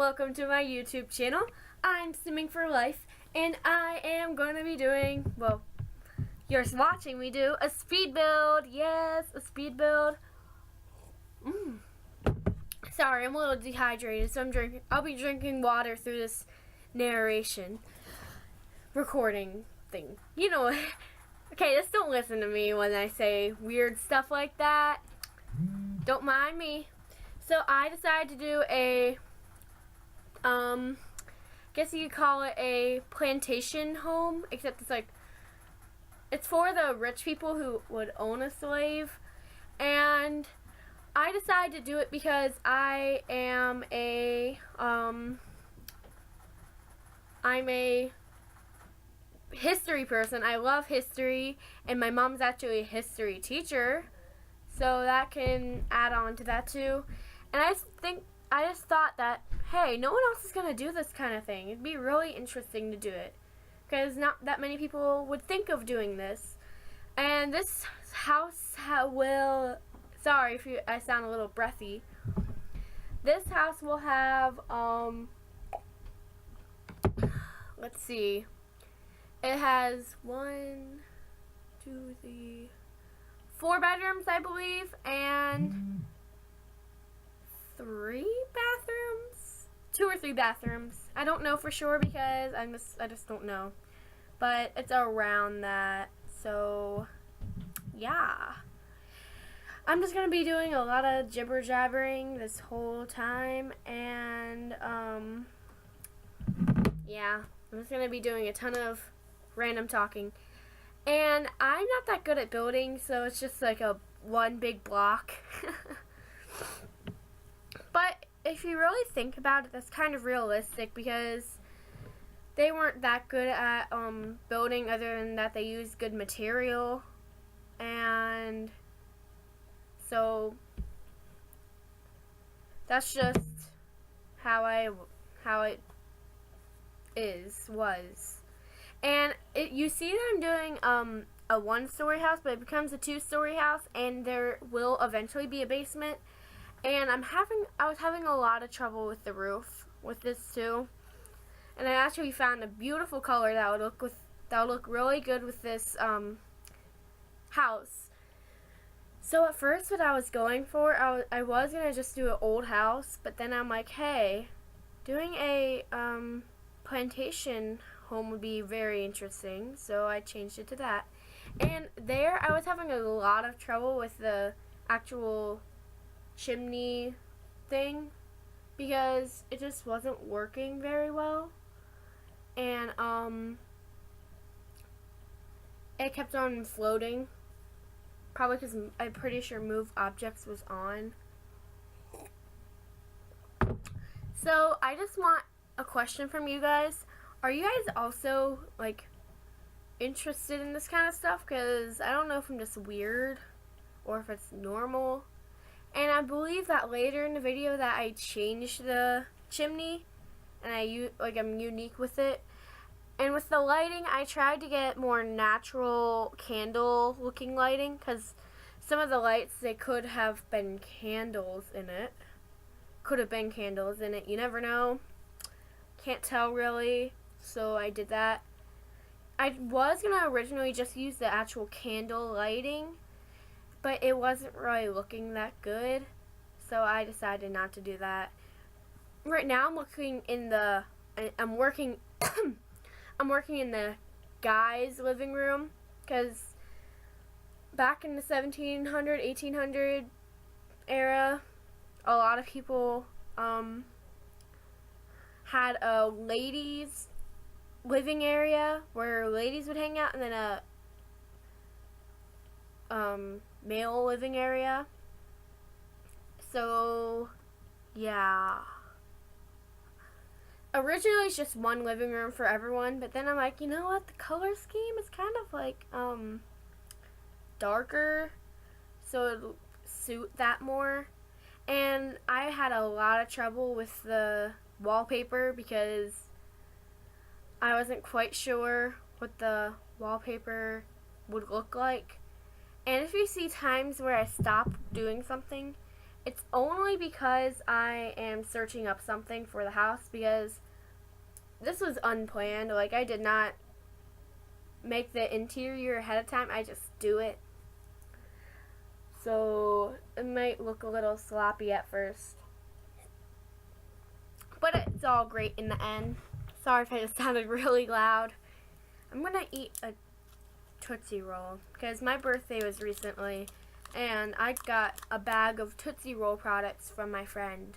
welcome to my YouTube channel. I'm Simming for Life, and I am going to be doing, well, you're watching me do a speed build. Yes, a speed build. Sorry, I'm a little dehydrated, so I'll be drinking water through this narration recording thing. You know, okay, just don't listen to me when I say weird stuff like that. Don't mind me. So I decided to do a, guess you could call it a plantation home, except it's for the rich people who would own a slave. And I decided to do it because I am I'm a history person. I love history, and my mom's actually a history teacher, so that can add on to that too. And I just thought that, hey, no one else is going to do this kind of thing. It'd be really interesting to do it, because not that many people would think of doing this. And this house will, sorry if I sound a little breathy, this house will have, let's see, it has 1, 2, 3, 4 bedrooms, I believe, and 3 bathrooms, 2 or 3 bathrooms. I don't know for sure because I just don't know, but it's around that. So yeah, I'm just gonna be doing a lot of jibber jabbering this whole time, and yeah, I'm just gonna be doing a ton of random talking. And I'm not that good at building, so it's just like a one big block. But if you really think about it, that's kind of realistic, because they weren't that good at building, other than that they used good material. And so that's just how it was. And you see that I'm doing a 1-story house, but it becomes a 2-story house, and there will eventually be a basement. And I was having a lot of trouble with the roof with this too. And I actually found a beautiful color that would look really good with this house. So at first, what I was going for, I was gonna just do an old house, but then I'm like, hey, doing a plantation home would be very interesting, so I changed it to that. And there, I was having a lot of trouble with the actual chimney thing, because it just wasn't working very well. And it kept on floating, probably because I'm pretty sure move objects was on. So I just want a question from you guys. Are you guys also like interested in this kind of stuff? Because I don't know if I'm just weird or if it's normal. And I believe that later in the video that I changed the chimney, and I'm unique with it. And with the lighting, I tried to get more natural candle looking lighting, because some of the lights, they could have been candles in it. You never know. Can't tell really. So I did that. I was going to originally just use the actual candle lighting, but it wasn't really looking that good, so I decided not to do that. Right now I'm working in the guy's living room, because back in the 1700, 1800 era, a lot of people had a ladies' living area where ladies would hang out, and then a male living area. So yeah, originally it's just one living room for everyone, but then I'm like, you know what, the color scheme is kind of like darker, so it'll suit that more. And I had a lot of trouble with the wallpaper, because I wasn't quite sure what the wallpaper would look like. And if you see times where I stop doing something It's only because I am searching up something for the house, because this was unplanned. Like, I did not make the interior ahead of time. I just do it. So it might look a little sloppy at first, but it's all great in the end. Sorry if I just sounded really loud. I'm gonna eat a Tootsie Roll because my birthday was recently, and I got a bag of Tootsie Roll products from my friend.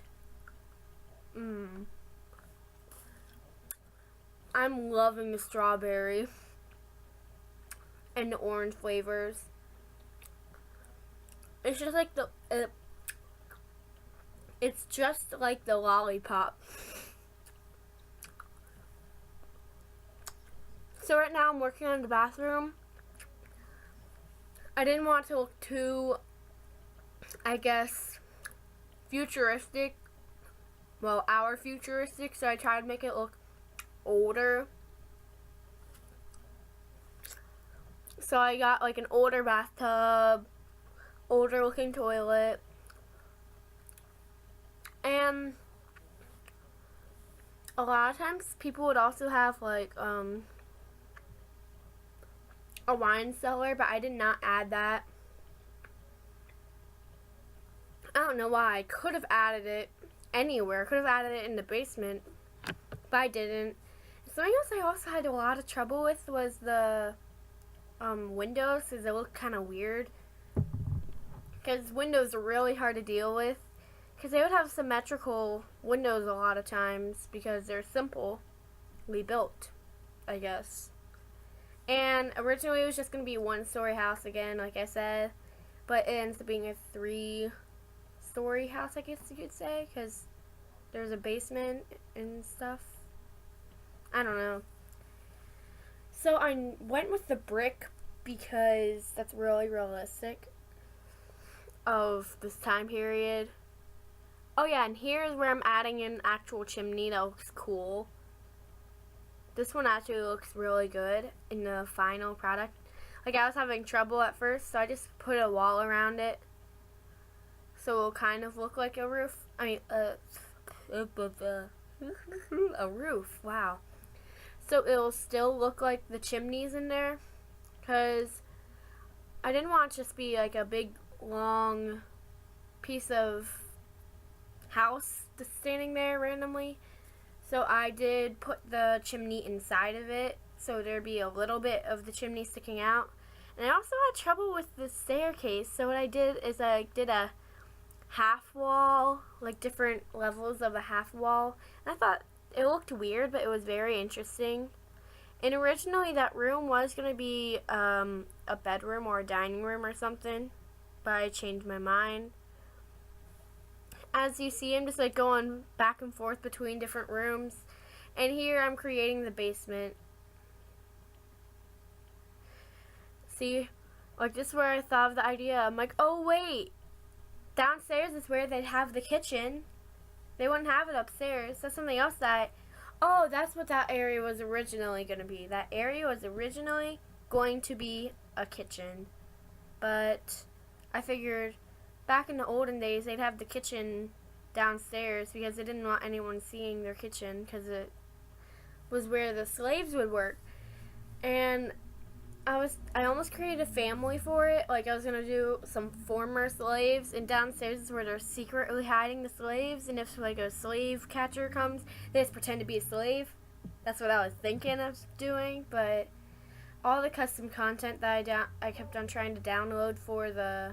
I'm loving the strawberry and the orange flavors. It's just like it's just like the lollipop. So right now I'm working on the bathroom. I didn't want it to look too, I guess, futuristic. Well, our futuristic, so I tried to make it look older. So I got like an older bathtub, older looking toilet, and a lot of times people would also have like a wine cellar, but I did not add that. I don't know why. I could have added it anywhere. I could have added it in the basement, but I didn't. Something else I also had a lot of trouble with was the windows, because they look kind of weird. Because windows are really hard to deal with, because they would have symmetrical windows a lot of times because they're simply built, I guess. And originally it was just going to be a one-story house again, like I said, but it ends up being a 3-story house, I guess you could say, because there's a basement and stuff. I don't know. So I went with the brick because that's really realistic of this time period. Oh yeah, and here's where I'm adding an actual chimney that looks cool. This one actually looks really good in the final product. Like, I was having trouble at first, so I just put a wall around it, so it'll kind of look like a roof. I mean, a roof. Wow. So it'll still look like the chimney's in there, because I didn't want it to just be like a big, long piece of house just standing there randomly. So I did put the chimney inside of it, so there'd be a little bit of the chimney sticking out. And I also had trouble with the staircase, so what I did is I did a half wall, like different levels of a half wall. And I thought it looked weird, but it was very interesting. And originally that room was going to be a bedroom or a dining room or something, but I changed my mind. As you see, I'm just like going back and forth between different rooms, and here I'm creating the basement. See, like, this is where I thought of the idea. I'm like, oh wait, downstairs is where they'd have the kitchen. They wouldn't have it upstairs. That's something else that's what that area was originally going to be. That area was originally going to be a kitchen, but I figured back in the olden days, they'd have the kitchen downstairs because they didn't want anyone seeing their kitchen, because it was where the slaves would work. And I almost created a family for it. Like, I was going to do some former slaves, and downstairs is where they're secretly hiding the slaves, and if, like, a slave catcher comes, they just pretend to be a slave. That's what I was thinking of doing, but all the custom content that I kept on trying to download for the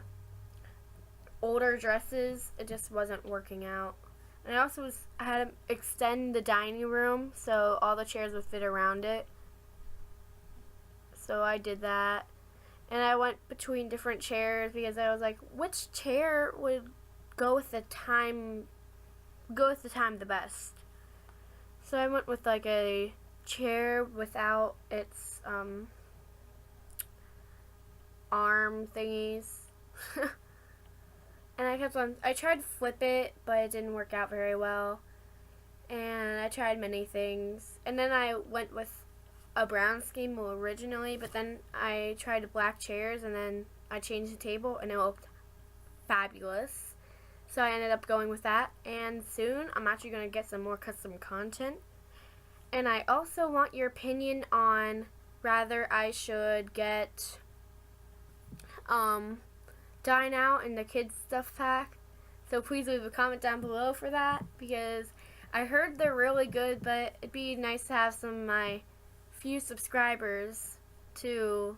older dresses, it just wasn't working out. And I had to extend the dining room so all the chairs would fit around it. So I did that, and I went between different chairs because I was like, which chair would go with the time the best? So I went with like a chair without its arm thingies. And I tried to flip it, but it didn't work out very well. And I tried many things. And then I went with a brown scheme originally, but then I tried black chairs, and then I changed the table, and it looked fabulous. So I ended up going with that, and soon I'm actually going to get some more custom content. And I also want your opinion on whether I should get Dine Out in the kids stuff pack. So please leave a comment down below for that, because I heard they're really good, but it'd be nice to have some of my few subscribers to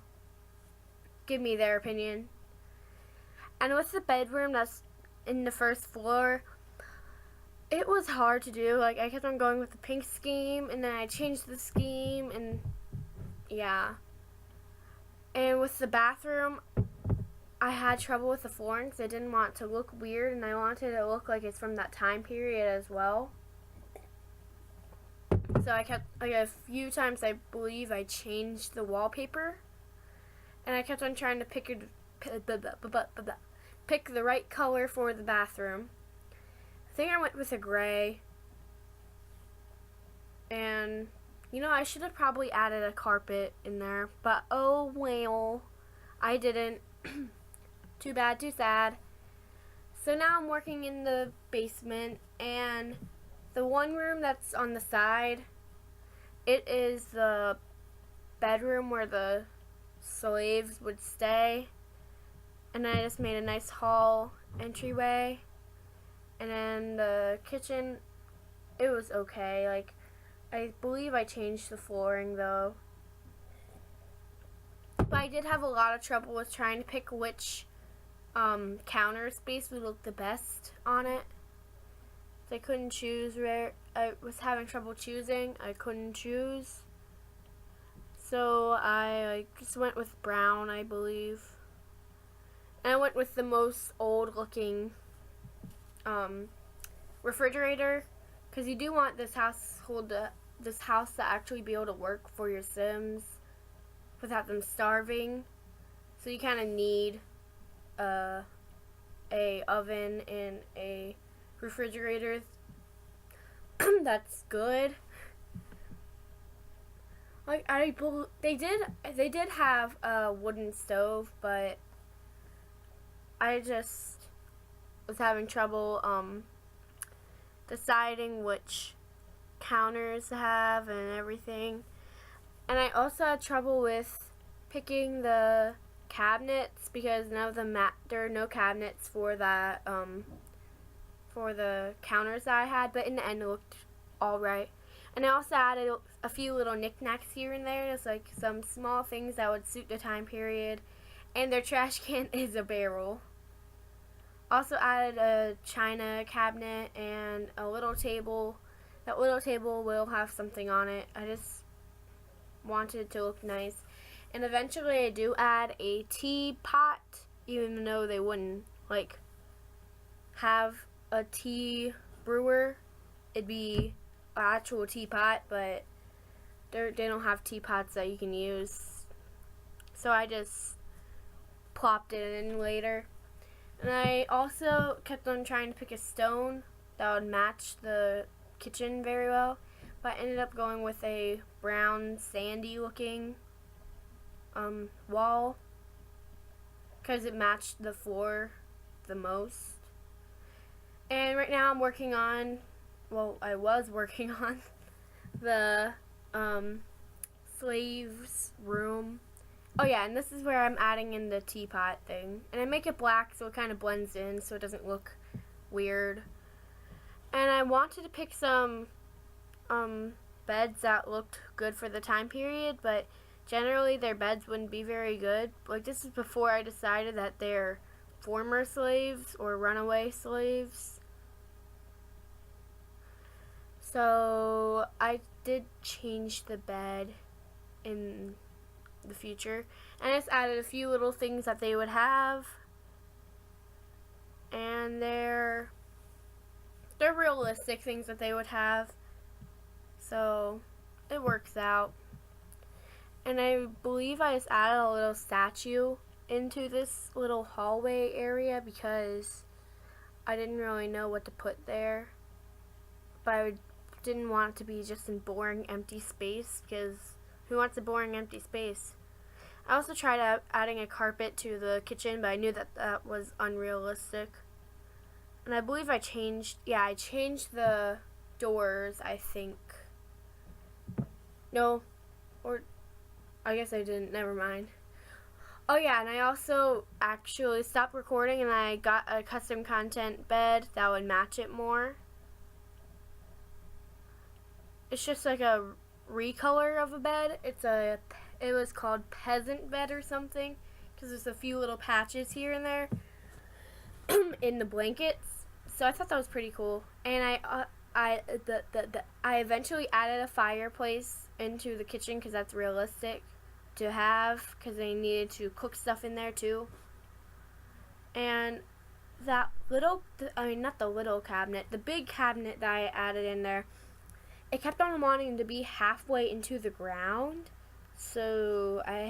give me their opinion. And with the bedroom that's in the first floor, it was hard to do. Like, I kept on going with the pink scheme, and then I changed the scheme, and yeah. And with the bathroom, I had trouble with the flooring because I didn't want it to look weird, and I wanted it to look like it's from that time period as well. So I kept, like, a few times I believe I changed the wallpaper, and I kept on trying to pick the right color for the bathroom. I think I went with a gray, and you know, I should have probably added a carpet in there, but oh well, I didn't. Too bad, too sad. So now I'm working in the basement, and the one room that's on the side, it is the bedroom where the slaves would stay. And I just made a nice hall entryway. And then the kitchen, it was okay. Like, I believe I changed the flooring though. But I did have a lot of trouble with trying to pick which counter space would look the best on it. So I couldn't choose where. I was having trouble choosing. I couldn't choose. So I just went with brown, I believe. And I went with the most old looking refrigerator, because you do want this house to actually be able to work for your Sims without them starving. So you kind of need a oven and a refrigerator that's good. Like, they did have a wooden stove, but I just was having trouble deciding which counters to have and everything. And I also had trouble with picking the cabinets, because none of them there are no cabinets for that for the counters that I had, but in the end it looked alright. And I also added a few little knickknacks here and there, just like some small things that would suit the time period. And their trash can is a barrel. Also added a china cabinet and a little table. That little table will have something on it. I just wanted it to look nice. And eventually I do add a teapot, even though they wouldn't like have a tea brewer. It'd be an actual teapot, but they don't have teapots that you can use. So I just plopped it in later. And I also kept on trying to pick a stone that would match the kitchen very well, but I ended up going with a brown sandy looking wall, because it matched the floor the most. And right now I'm working on, well, I was working on the slaves room. Oh yeah, and this is where I'm adding in the teapot thing. And I make it black so it kind of blends in so it doesn't look weird. And I wanted to pick some beds that looked good for the time period, but generally their beds wouldn't be very good. Like, this is before I decided that they're former slaves or runaway slaves. So I did change the bed in the future, and I just added a few little things that they would have, and they're realistic things that they would have, so it works out. And I believe I just added a little statue into this little hallway area because I didn't really know what to put there, but I didn't want it to be just in boring empty space, because who wants a boring empty space? I also tried adding a carpet to the kitchen, but I knew that that was unrealistic. And I believe I changed the doors, I think. No, or I guess I didn't, never mind. Oh yeah, and I also actually stopped recording and I got a custom content bed that would match it more. It's just like a recolor of a bed. It was called peasant bed or something because there's a few little patches here and there in the blankets. So I thought that was pretty cool. And I eventually added a fireplace into the kitchen because that's realistic to have because they needed to cook stuff in there too. And that not the little cabinet, the big cabinet that I added in there, it kept on wanting to be halfway into the ground, so I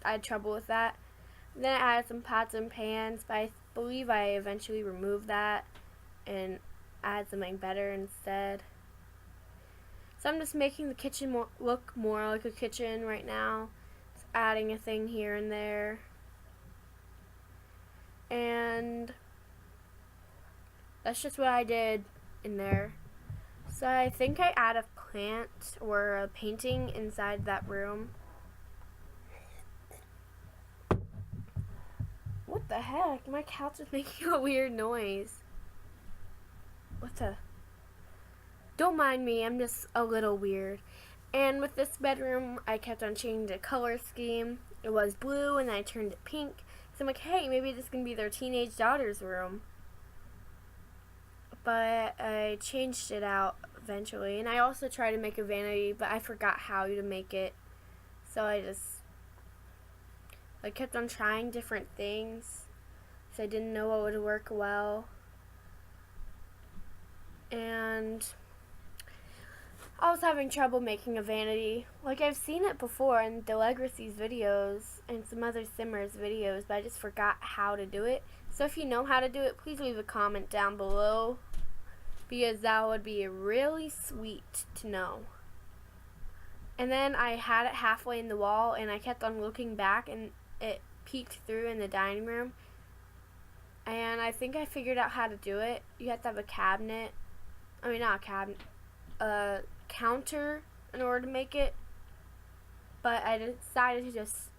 had trouble with that. Then I added some pots and pans, but I believe I eventually removed that and added something better instead. So I'm just making the kitchen look more like a kitchen right now. Just adding a thing here and there. And that's just what I did in there. So I think I add a plant or a painting inside that room. What the heck? My couch is making a weird noise. What the? Don't mind me, I'm just a little weird. And with this bedroom, I kept on changing the color scheme. It was blue and then I turned it pink. So I'm like, hey, maybe this can be their teenage daughter's room. But I changed it out eventually. And I also tried to make a vanity, but I forgot how to make it. So I kept on trying different things. So I didn't know what would work well. And I was having trouble making a vanity. Like, I've seen it before in Delegracy's videos and some other Simmers videos, but I just forgot how to do it. So if you know how to do it, please leave a comment down below, because that would be really sweet to know. And then I had it halfway in the wall, and I kept on looking back, and it peeked through in the dining room. And I think I figured out how to do it. You have to have a cabinet. I mean, not a cabinet. A counter in order to make it. But I decided to just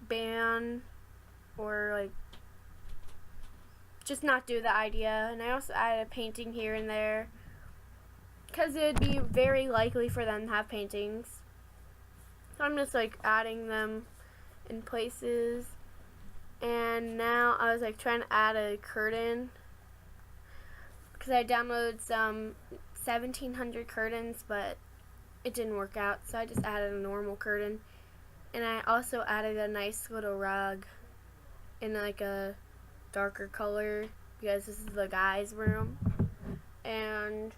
ban or like just not do the idea. And I also added a painting here and there because it would be very likely for them to have paintings. So I'm just like adding them in places. And now I was like trying to add a curtain because I downloaded some 1700 curtains, but it didn't work out, so I just added a normal curtain. And I also added a nice little rug in like a darker color because this is the guy's room. And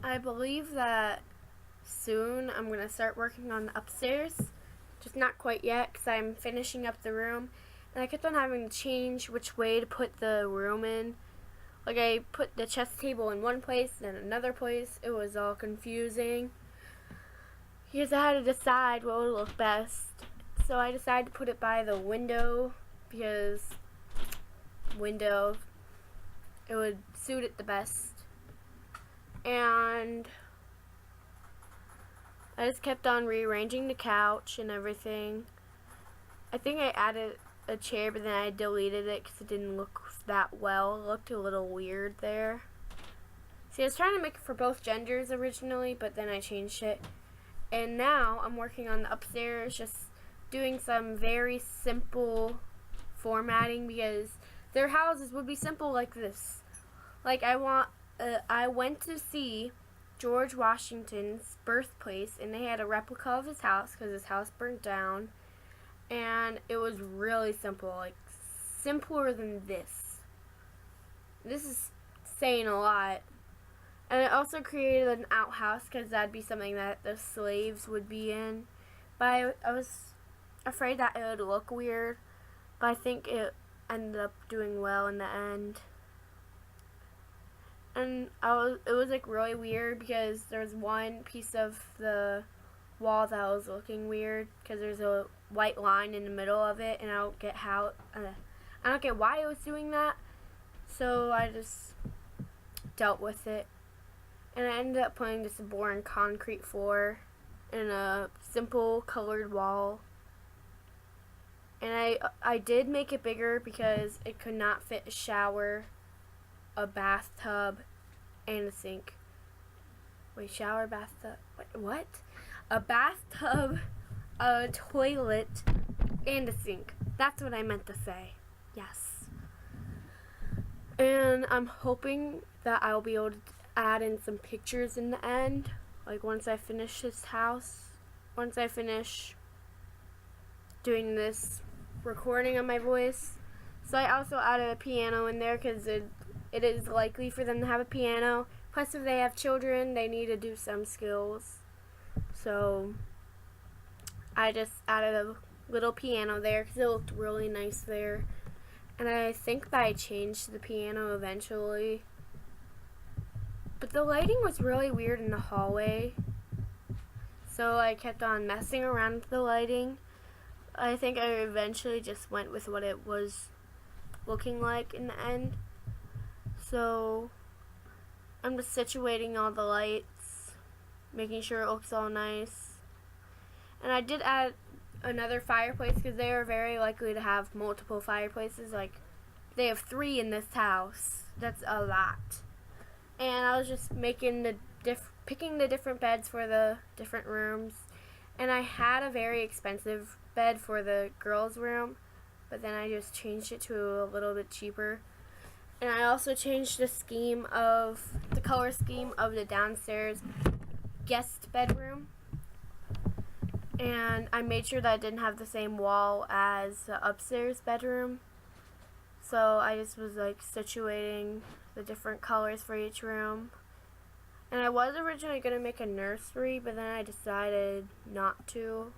I believe that soon I'm going to start working on the upstairs. Just not quite yet because I'm finishing up the room. And I kept on having to change which way to put the room in. Like, I put the chess table in one place, then another place. It was all confusing because I had to decide what would look best. So I decided to put it by the window because it would suit it the best. And I just kept on rearranging the couch and everything. I think I added a chair, but then I deleted it because it didn't look that well. It looked a little weird there. See, I was trying to make it for both genders originally, but then I changed it. And now I'm working on the upstairs, just doing some very simple formatting because their houses would be simple like this. Like, I went to see George Washington's birthplace, and they had a replica of his house because his house burnt down. And it was really simple, like simpler than this. This is saying a lot. And I also created an outhouse because that'd be something that the slaves would be in. But I was afraid that it would look weird. But I think it ended up doing well in the end. And it was like really weird because there's one piece of the wall that was looking weird because there's a white line in the middle of it, and I I don't get why I was doing that, so I just dealt with it. And I ended up putting this boring concrete floor and a simple colored wall. And I did make it bigger because it could not fit a shower, a bathtub, and a sink. Wait, shower, bathtub, what? A bathtub, a toilet, and a sink. That's what I meant to say. Yes. And I'm hoping that I'll be able to add in some pictures in the end. Like once I finish this house, once I finish doing this recording of my voice. So I also added a piano in there because it is likely for them to have a piano. Plus, if they have children, they need to do some skills. So I just added a little piano there because it looked really nice there. And I think that I changed the piano eventually. But the lighting was really weird in the hallway. So I kept on messing around with the lighting. I think I eventually just went with what it was looking like in the end. So I'm just situating all the lights, making sure it looks all nice. And I did add another fireplace because they are very likely to have multiple fireplaces. Like, they have 3 in this house. That's a lot. And I was just making picking the different beds for the different rooms. And I had a very expensive bed for the girls' room, but then I just changed it to a little bit cheaper. And I also changed the color scheme of the downstairs guest bedroom. And I made sure that I didn't have the same wall as the upstairs bedroom. So I just was like situating the different colors for each room. And I was originally going to make a nursery, but then I decided not to.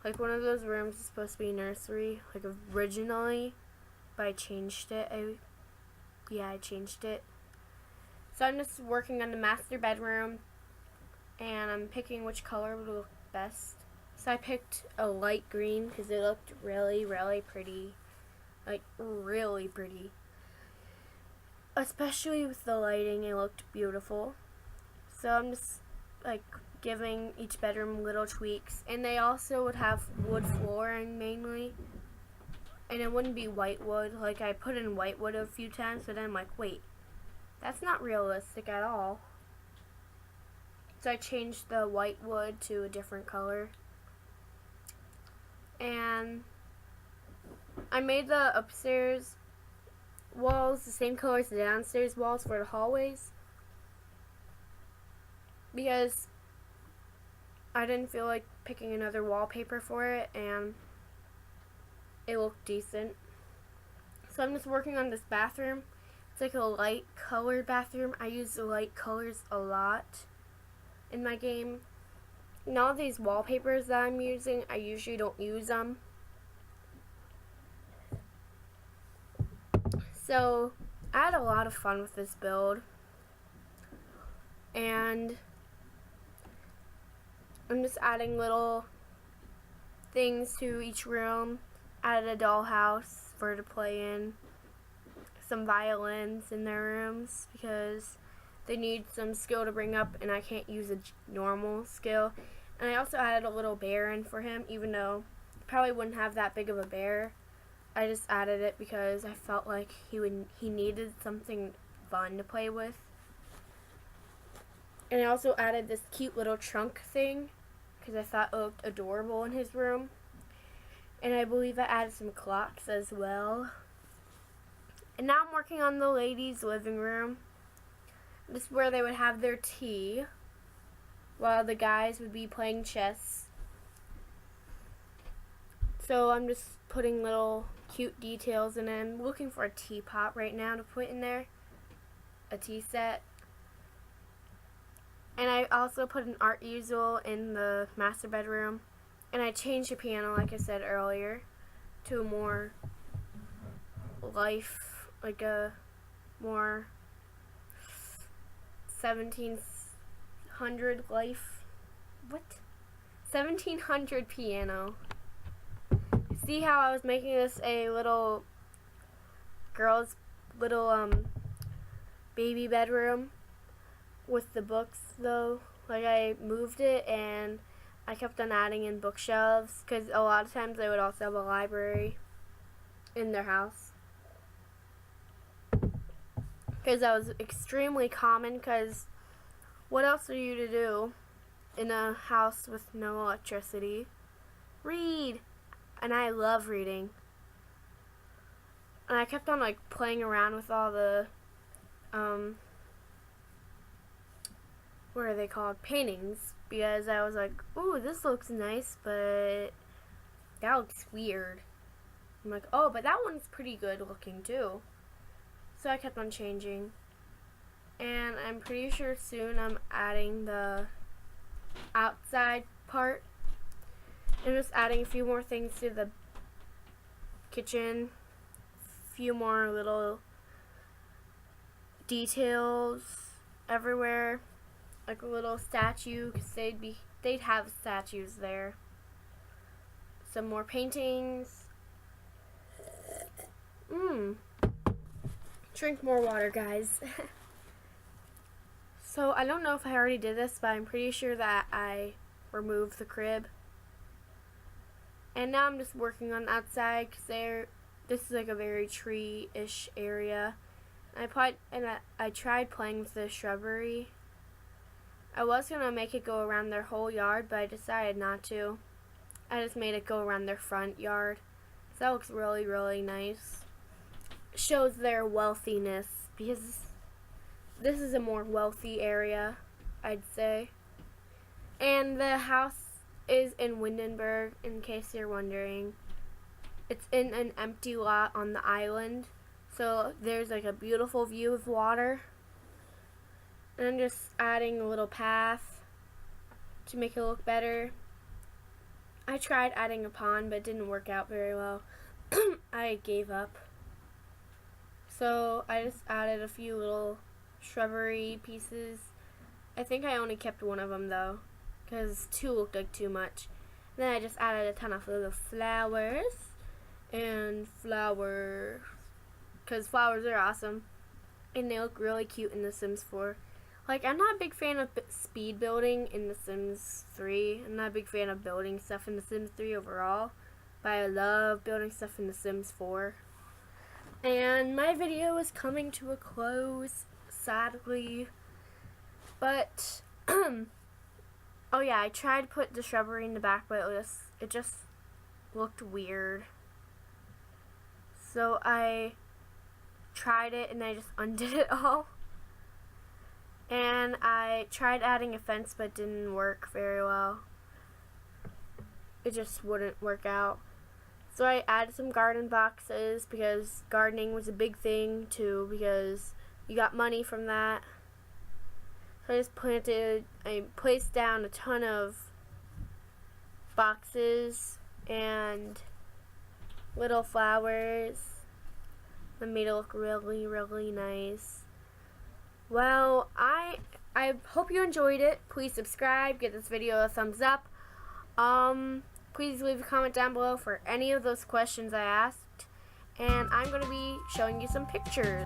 Like, one of those rooms is supposed to be nursery, like originally, but I changed it. I changed it. So I'm just working on the master bedroom, and I'm picking which color would look best. So I picked a light green because it looked really, really pretty. Like, really pretty. Especially with the lighting, it looked beautiful. So I'm just like giving each bedroom little tweaks. And they also would have wood flooring mainly. And it wouldn't be white wood. Like, I put in white wood a few times, but then I'm like, wait, that's not realistic at all. So I changed the white wood to a different color. And I made the upstairs walls the same color as the downstairs walls for the hallways because I didn't feel like picking another wallpaper for it, and it looked decent. So I'm just working on this bathroom. It's like a light colored bathroom. I use the light colors a lot in my game. And all these wallpapers that I'm using, I usually don't use them. So I had a lot of fun with this build, and I'm just adding little things to each room. Added a dollhouse for her to play in, some violins in their rooms because they need some skill to bring up and I can't use a normal skill. And I also added a little bear in for him, even though I probably wouldn't have that big of a bear. I just added it because I felt like he needed something fun to play with. And I also added this cute little trunk thing because I thought it looked adorable in his room. And I believe I added some clocks as well. And now I'm working on the ladies' living room. This is where they would have their tea while the guys would be playing chess. So I'm just putting little cute details in it. I'm looking for a teapot right now to put in there. A tea set. And I also put an art easel in the master bedroom. And I changed the piano, like I said earlier, to a more like a more 1700 life. What? 1700 piano. see how I was making this a little girl's little baby bedroom with the books though? Like I moved it and I kept on adding in bookshelves because a lot of times they would also have a library in their house. Because that was extremely common, because what else are you to do in a house with no electricity? Read! And I love reading. And I kept on like playing around with all the, what are they called? Paintings. Because I was like, ooh, this looks nice, but that looks weird. I'm like, oh, but that one's pretty good looking too. So I kept on changing. And I'm pretty sure soon I'm adding the outside part. I'm just adding a few more things to the kitchen. A few more little details everywhere. Like a little statue, because they'd have statues there. Some more paintings. Drink more water, guys. So I don't know if I already did this, but I'm pretty sure that I removed the crib. And now I'm just working on the outside, because this is like a very tree-ish area. I tried playing with the shrubbery. I was going to make it go around their whole yard, but I decided not to. I just made it go around their front yard. So that looks really, really nice. Shows their wealthiness, because this is a more wealthy area, I'd say. And the house is in Windenburg, in case you're wondering. It's in an empty lot on the island, so there's like a beautiful view of water. And I'm just adding a little path to make it look better. I tried adding a pond, but it didn't work out very well. I gave up. So I just added a few little shrubbery pieces. I think I only kept one of them though, because two looked like too much. And then I just added a ton of little flowers and because flowers are awesome and they look really cute in The Sims 4. Like, I'm not a big fan of speed building in The Sims 3. I'm not a big fan of building stuff in The Sims 3 overall, but I love building stuff in The Sims 4. And my video is coming to a close, sadly. But, oh yeah, I tried to put the shrubbery in the back, but it just looked weird. So I tried it and I just undid it all. And I tried adding a fence, but it didn't work very well. It just wouldn't work out. So I added some garden boxes, because gardening was a big thing too, because you got money from that. So I placed down a ton of boxes and little flowers that made it look really, really nice. Well, I hope you enjoyed it. Please subscribe, give this video a thumbs up. Please leave a comment down below for any of those questions I asked, and I'm going to be showing you some pictures.